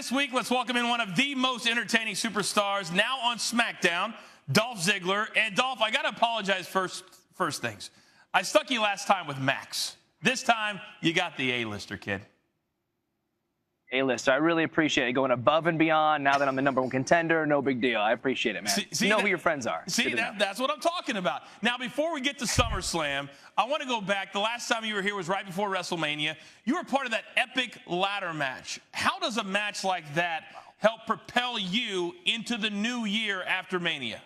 this week, let's welcome in one of the most entertaining superstars now on SmackDown, Dolph Ziggler. And Dolph, I got to apologize first things. I stuck you last time with Max. This time, you got the A-lister, kid. A-lister. I really appreciate it. Going above and beyond. Now that I'm the #1 contender, no big deal. I appreciate it, man. See, you know who your friends are. See, that's what I'm talking about. Now, before we get to SummerSlam, I want to go back. The last time you were here was right before WrestleMania. You were part of that epic ladder match. How does a match like that help propel you into the new year after Mania?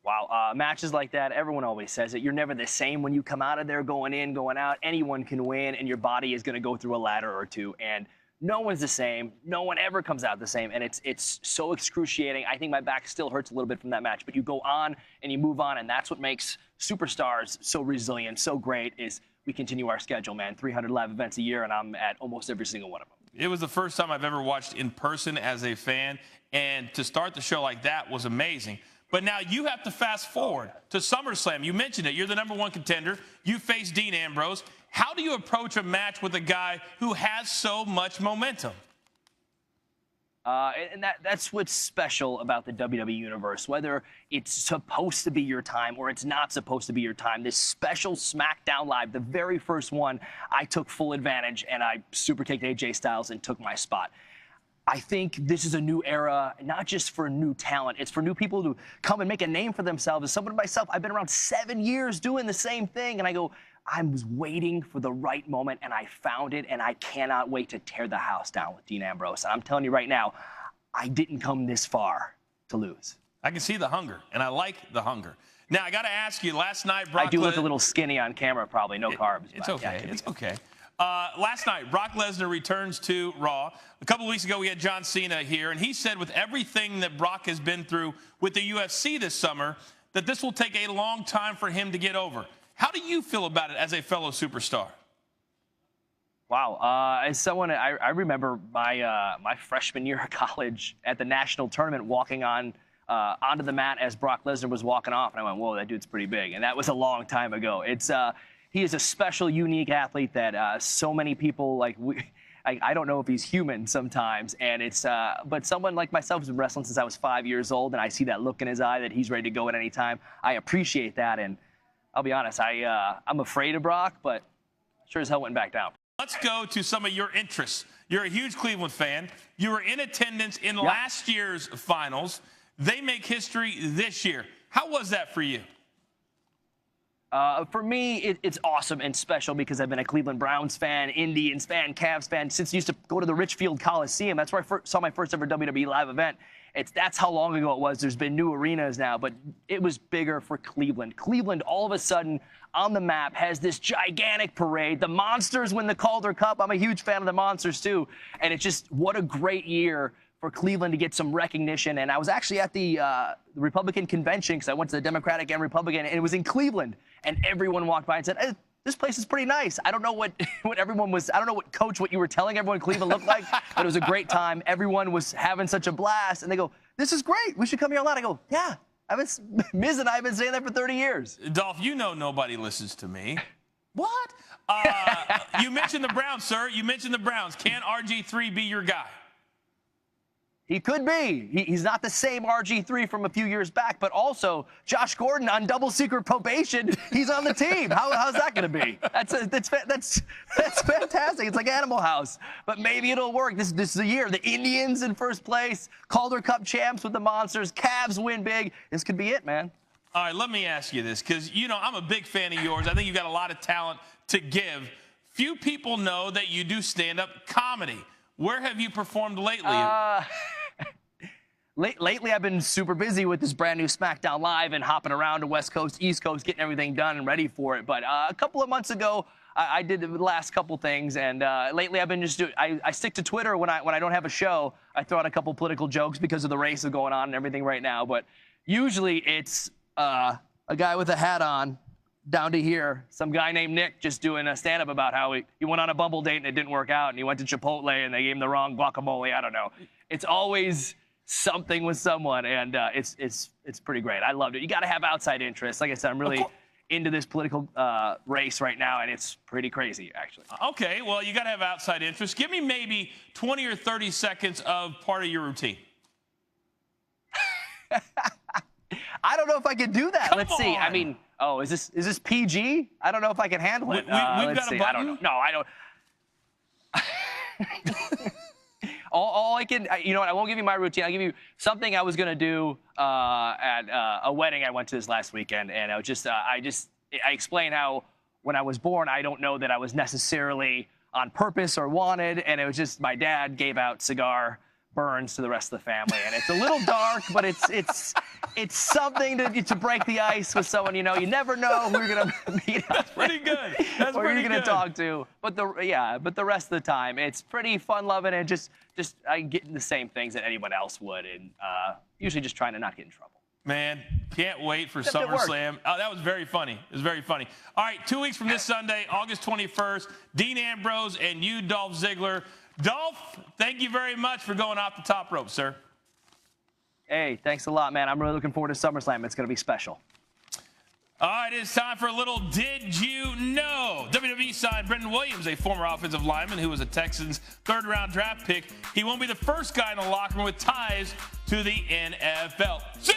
Wow, matches like that, everyone always says it. You're never the same when you come out of there, going in, going out. Anyone can win, and your body is going to go through a ladder or two. And no one's the same. No one ever comes out the same. And it's so excruciating. I think my back still hurts a little bit from that match. But you go on and you move on, and that's what makes superstars so resilient, so great, is we continue our schedule, man. 300 live events a year, and I'm at almost every single one of them. It was the first time I've ever watched in person as a fan, and to start the show like that was amazing. But now you have to fast forward to SummerSlam. You mentioned it. You're the #1 contender. You face Dean Ambrose. How do you approach a match with a guy who has so much momentum? And that's what's special about the WWE Universe. Whether it's supposed to be your time or it's not supposed to be your time, this special SmackDown Live, the very first one, I took full advantage, and I super kicked AJ Styles and took my spot. I think this is a new era, not just for new talent. It's for new people to come and make a name for themselves. As someone myself, I've been around 7 years doing the same thing, and I go, I was waiting for the right moment, and I found it, and I cannot wait to tear the house down with Dean Ambrose. And I'm telling you right now, I didn't come this far to lose. I can see the hunger, and I like the hunger. Now, I got to ask you, last night, Brock... I do look a little skinny on camera, probably. No carbs. It's okay. Yeah, it's okay. Last night, Brock Lesnar returns to Raw. A couple of weeks ago, we had John Cena here, and he said with everything that Brock has been through with the UFC this summer, that this will take a long time for him to get over. How do you feel about it as a fellow superstar? Wow. As someone, I remember my freshman year of college at the national tournament walking onto the mat as Brock Lesnar was walking off, and I went, whoa, that dude's pretty big. And that was a long time ago. He is a special, unique athlete that so many people, I don't know if he's human sometimes. And but someone like myself who's been wrestling since I was 5 years old, and I see that look in his eye that he's ready to go at any time. I appreciate that. And I'll be honest, I'm afraid of Brock, but sure as hell went back down. Let's go to some of your interests. You're a huge Cleveland fan. You were in attendance in last year's finals. They make history this year. How was that for you? For me, it's awesome and special because I've been a Cleveland Browns fan, Indians fan, Cavs fan since I used to go to the Richfield Coliseum. That's where I saw my first ever WWE live event. That's how long ago it was. There's been new arenas now, but it was bigger for Cleveland. Cleveland, all of a sudden, on the map, has this gigantic parade. The Monsters win the Calder Cup. I'm a huge fan of the Monsters, too. And it's just, what a great year for Cleveland to get some recognition. And I was actually at the Republican convention because I went to the Democratic and Republican, and it was in Cleveland. And everyone walked by and said, hey, this place is pretty nice. I don't know what everyone was, I don't know what you were telling everyone Cleveland looked like, but it was a great time. Everyone was having such a blast. And they go, this is great. We should come here a lot. I go, yeah. Miz and I have been saying that for 30 years. Dolph, you know nobody listens to me. What? You mentioned the Browns, sir. You mentioned the Browns. Can RG3 be your guy? He could be. He's not the same RG3 from a few years back, but also Josh Gordon on double secret probation. He's on the team. How's that going to be? That's fantastic. It's like Animal House, but maybe it'll work. This is the year. The Indians in first place, Calder Cup champs with the Monsters, Cavs win big. This could be it, man. All right, let me ask you this, because, I'm a big fan of yours. I think you've got a lot of talent to give. Few people know that you do stand-up comedy. Where have you performed lately? Lately, I've been super busy with this brand new SmackDown Live and hopping around to West Coast, East Coast, getting everything done and ready for it. But a couple of months ago, I did the last couple things, and lately I've been just doing. I stick to Twitter when I don't have a show. I throw out a couple political jokes because of the race that's going on and everything right now. But usually it's a guy with a hat on, down to here, some guy named Nick just doing a stand-up about how he went on a Bumble date and it didn't work out, and he went to Chipotle and they gave him the wrong guacamole. I don't know. It's always something with someone, and it's pretty great. I loved it. You got to have outside interest. Like I said, I'm really into this political race right now, and it's pretty crazy, actually. Okay, well, you got to have outside interest. Give me maybe 20 or 30 seconds of part of your routine. I don't know if I can do that. Let's see. on. I mean, is this PG? I don't know if I can handle it. We've got let's a see. button? I don't know. No, I don't. all I can, you know what? I won't give you my routine. I'll give you something I was gonna do at a wedding I went to this last weekend, and I explained how when I was born, I don't know that I was necessarily on purpose or wanted, and it was just my dad gave out cigar burns to the rest of the family, and it's a little dark, but it's something to break the ice with someone. You know, you never know who you're gonna meet. That's pretty good. That's or pretty you're gonna good. talk to. But the rest of the time, it's pretty fun loving, and just I get the same things that anyone else would, and usually just trying to not get in trouble. Man, can't wait for Except it worked. SummerSlam. Oh, that was very funny. It was very funny. All right, 2 weeks from this Sunday, August 21st, Dean Ambrose and you, Dolph Ziggler. Dolph, thank you very much for going off the top rope, sir. Hey, thanks a lot, man. I'm really looking forward to SummerSlam. It's going to be special. All right, it's time for a little Did You Know? WWE signed Brendan Williams, a former offensive lineman who was a Texans third-round draft pick. He won't be the first guy in the locker room with ties to the NFL. See